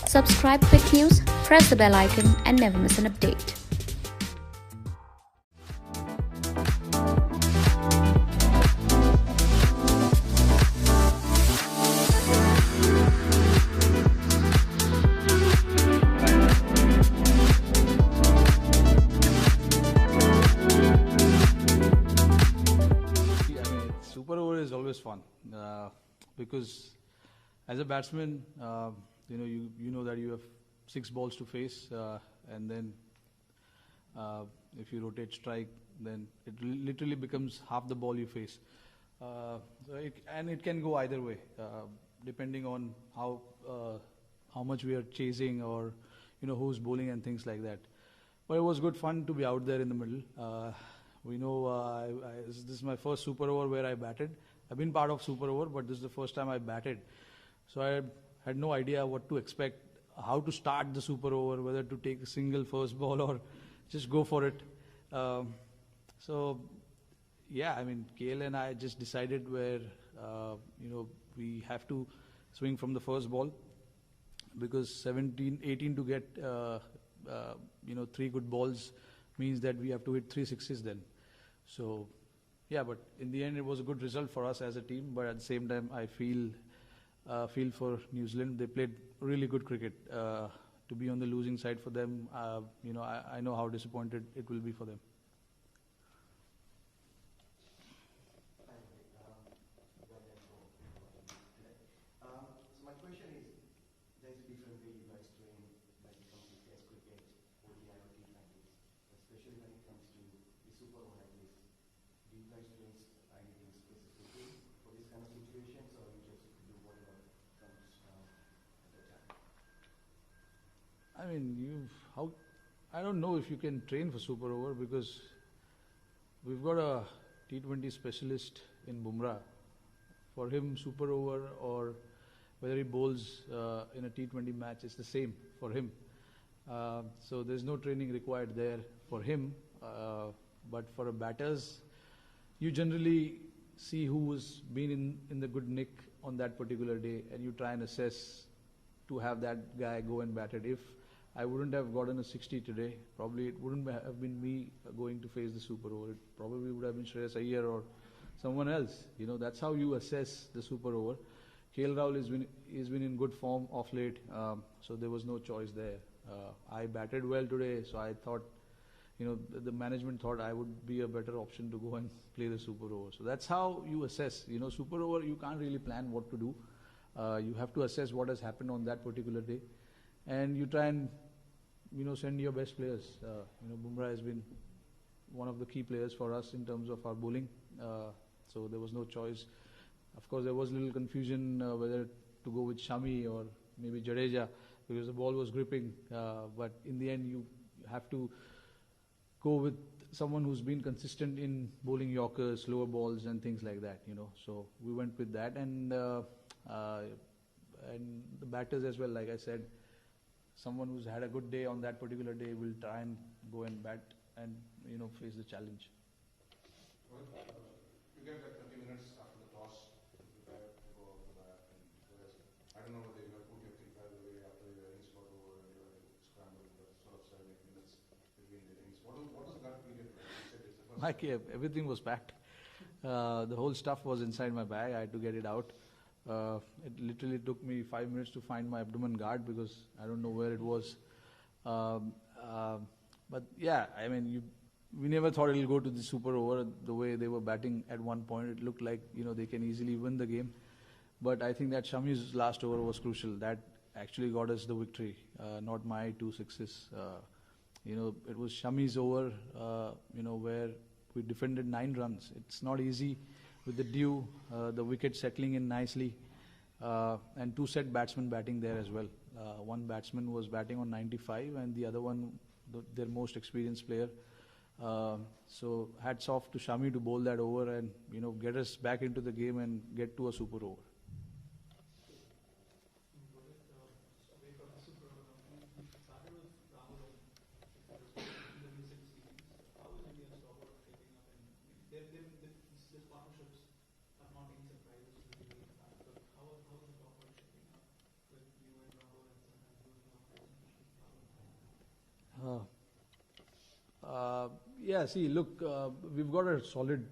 Subscribe Quick News, press the bell icon and never miss an update. Super over is always fun because as a batsman, you know that you have 6 balls to face, and then if you rotate strike, then it literally becomes half the ball you face. And it can go either way, depending on how much we are chasing, or who's bowling and things like that. But it was good fun to be out there in the middle. This is my first super over where I batted. I've been part of super over, but this is the first time I batted. So I had no idea what to expect, how to start the super over, whether to take a single first ball or just go for it. KL and I just decided where, we have to swing from the first ball, because 17, 18 to get, 3 good balls means that we have to hit 3 sixes then. So, yeah, but in the end it was a good result for us as a team. But at the same time, I feel for New Zealand. They played really good cricket. To be on the losing side for them, I know how disappointed it will be for them. So my question is, there's a different way you guys train when it comes to Test cricket, ODI or T20s, especially when it comes to the super over like this. Do you guys train anything specifically for this kind of situations, or you just do whatever comes at the time? I don't know if you can train for super over, because we've got a T20 specialist in Bumrah. For him, super over or whether he bowls in a T20 match, it's the same for him. So there's no training required there for him. But for a batters, you generally see who's been in the good nick on that particular day, and you try and assess to have that guy go and bat it. If I wouldn't have gotten a 60 today, probably it wouldn't have been me going to face the super over. It probably would have been Shreyas Iyer or someone else. That's how you assess the super over. KL Rahul has been in good form of late, so there was no choice there. I batted well today, so I thought, the management thought I would be a better option to go and play the super over. So that's how you assess. Super over, you can't really plan what to do. You have to assess what has happened on that particular day, and you try and send your best players. Bumrah has been one of the key players for us in terms of our bowling, so there was no choice. Of course, there was a little confusion whether to go with Shami or maybe Jadeja, because the ball was gripping, but in the end you have to go with someone who's been consistent in bowling Yorkers, slower balls and things like that. So we went with that, and the batters as well. Like I said, someone who's had a good day on that particular day will try and go and bat and face the challenge. Well, you get like 30 minutes after the toss to prepare to go out for that, and I don't know whether you have put your feet by the way after your innings got over and you have to scramble the sort of 7-8 minutes between the innings. What is that period like? You said it's the first Mike, everything was packed. The whole stuff was inside my bag. I had to get it out. It literally took me 5 minutes to find my abdomen guard, because I don't know where it was. But yeah, we never thought it'll go to the super over. The way they were batting at one point, it looked like they can easily win the game. But I think that Shami's last over was crucial. That actually got us the victory, not my 2 sixes. It was Shami's over, where we defended 9 runs. It's not easy with the dew, the wicket settling in nicely, and 2 set batsmen batting there as well. One batsman was batting on 95, and the other one, their most experienced player. So hats off to Shami to bowl that over and get us back into the game and get to a super over. Yeah, see, look, we've got a solid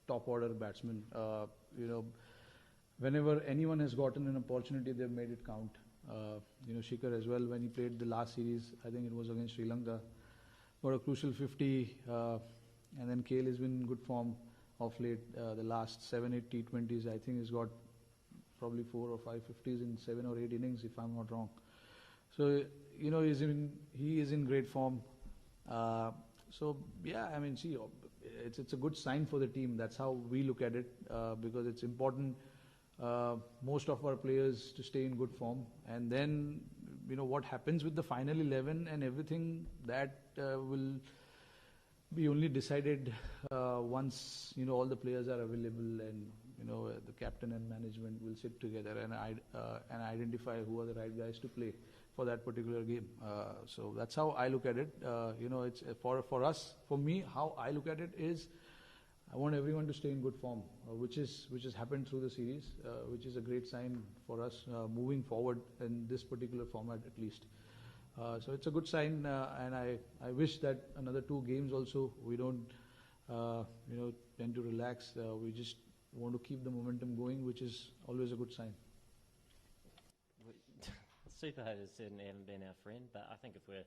top order batsman. Whenever anyone has gotten an opportunity, they've made it count. Shikhar as well, when he played the last series, I think it was against Sri Lanka, got a crucial 50, and then Kale has been in good form of late. The last 7-8 T20s, I think he's got probably 4 or 5 50s in 7 or 8 innings, if I'm not wrong. So, he is in great form. See, it's a good sign for the team. That's how we look at it, because it's important, most of our players to stay in good form. And then, what happens with the final 11 and everything, that will be only decided once, all the players are available, and, the captain and management will sit together and identify who are the right guys to play for that particular game. So that's how I look at it. It's for me, how I look at it is, I want everyone to stay in good form, which has happened through the series, which is a great sign for us moving forward in this particular format at least. So it's a good sign, and I wish that another 2 games also we don't tend to relax. We just want to keep the momentum going, which is always a good sign. Super Holders certainly haven't been our friend, but I think if we're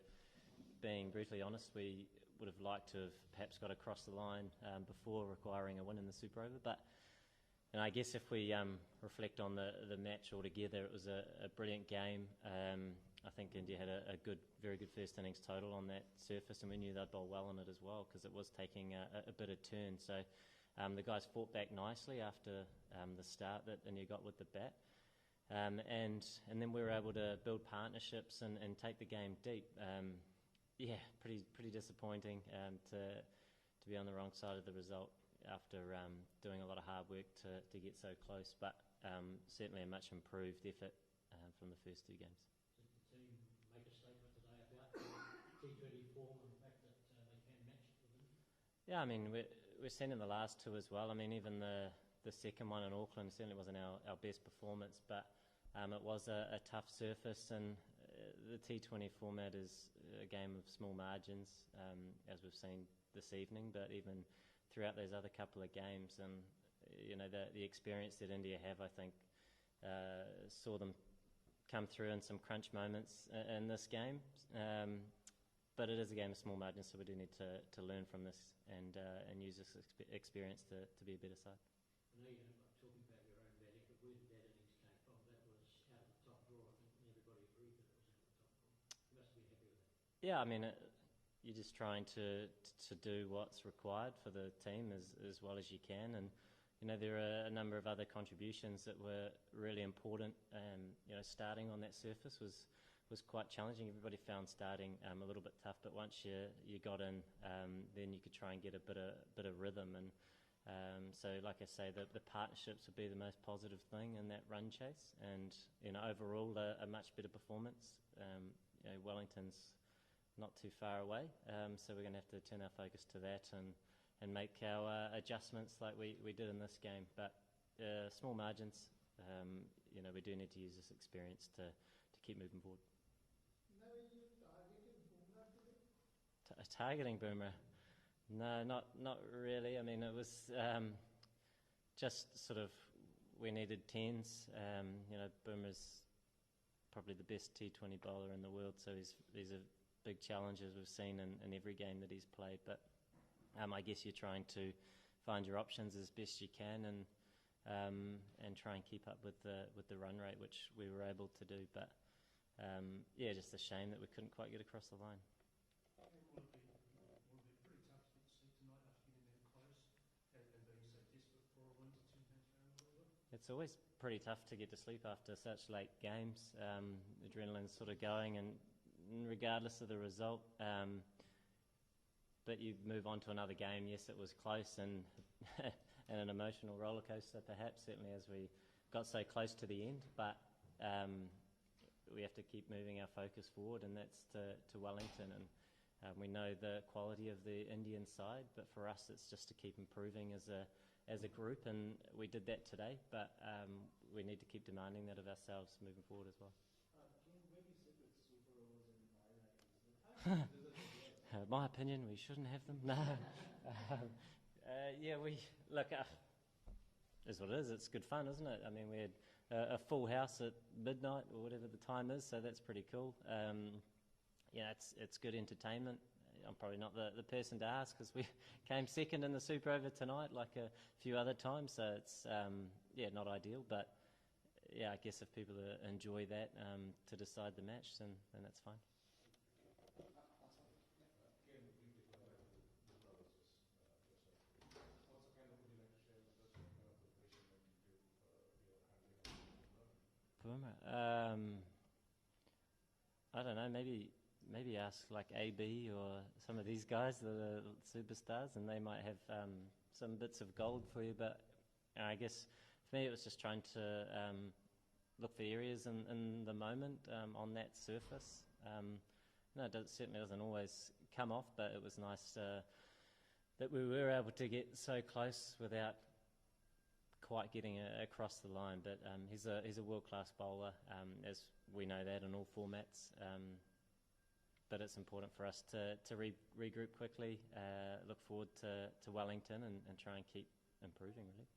being brutally honest, we would have liked to have perhaps got across the line before requiring a win in the SuperOver. But I guess if we reflect on the match altogether, it was a brilliant game. I think India had a very good first innings total on that surface, and we knew they'd bowl well on it as well, because it was taking a bit of turn. So the guys fought back nicely after the start that India got with the bat. And then we were able to build partnerships and take the game deep. Pretty disappointing to be on the wrong side of the result after doing a lot of hard work to get so close, but certainly a much improved effort from the first 2 games. Did the team make a statement today about T20 form and the fact that they can match it with India? Yeah, I mean, we're seeing in the last 2 as well. I mean, even the second one in Auckland certainly wasn't our best performance, but it was a tough surface, and the T20 format is a game of small margins, as we've seen this evening, but even throughout those other couple of games. And, the experience that India have, I think, saw them come through in some crunch moments in this game. But it is a game of small margins, so we do need to learn from this and use this experience to be a better side. I know you don't like talking about your own batting, but where did that innings came from? That was out of the top drawer. I think everybody agreed that it was out of the top drawer. You must be happy with that. Yeah, I mean, you're just trying to do what's required for the team as well as you can. And, there are a number of other contributions that were really important. Starting on that surface was quite challenging. Everybody found starting a little bit tough, but once you got in, then you could try and get a bit of rhythm. And so, like I say, the partnerships would be the most positive thing in that run chase. And overall, a much better performance. Wellington's not too far away, so we're going to have to turn our focus to that and make our adjustments like we did in this game. But small margins, we do need to use this experience to keep moving forward. Targeting Boomerang? No, not really. I mean, it was just sort of, we needed 10s. Boomerang's probably the best T20 bowler in the world, so these are big challenges we've seen in every game that he's played. But I guess you're trying to find your options as best you can and try and keep up with the run rate, which we were able to do. But just a shame that we couldn't quite get across the line. Would it be pretty tough to get to sleep tonight after getting that close and being so desperate for a win to turn things around a little bit? It's always pretty tough to get to sleep after such late games. Adrenaline's sort of going, and regardless of the result, but you move on to another game. Yes, it was close and an emotional roller coaster, perhaps, certainly as we got so close to the end. But we have to keep moving our focus forward, and that's to Wellington. And we know the quality of the Indian side, but for us, it's just to keep improving as a group, and we did that today. But we need to keep demanding that of ourselves moving forward as well. Can you maybe sit with SuperOvers and Highlig? My opinion, we shouldn't have them. No. Yeah, we look. Is what it is. It's good fun, isn't it? I mean, we had a full house at midnight or whatever the time is, so that's pretty cool. Yeah, it's good entertainment. I'm probably not the person to ask because we came second in the SuperOver tonight, like a few other times. So it's not ideal, but yeah, I guess if people enjoy that to decide the match, then that's fine. Again, briefly going back to the brothers, what's the kind of, would you like to share with us what kind of preparation went into your handling of Boomer. I don't know. Maybe ask like AB or some of these guys, the superstars, and they might have some bits of gold for you. But I guess for me, it was just trying to look for areas in the moment on that surface. No, it certainly doesn't always come off, but it was nice that we were able to get so close without quite getting across the line. But he's a world-class bowler, as we know that in all formats. But it's important for us to regroup quickly, look forward to Wellington and try and keep improving, really.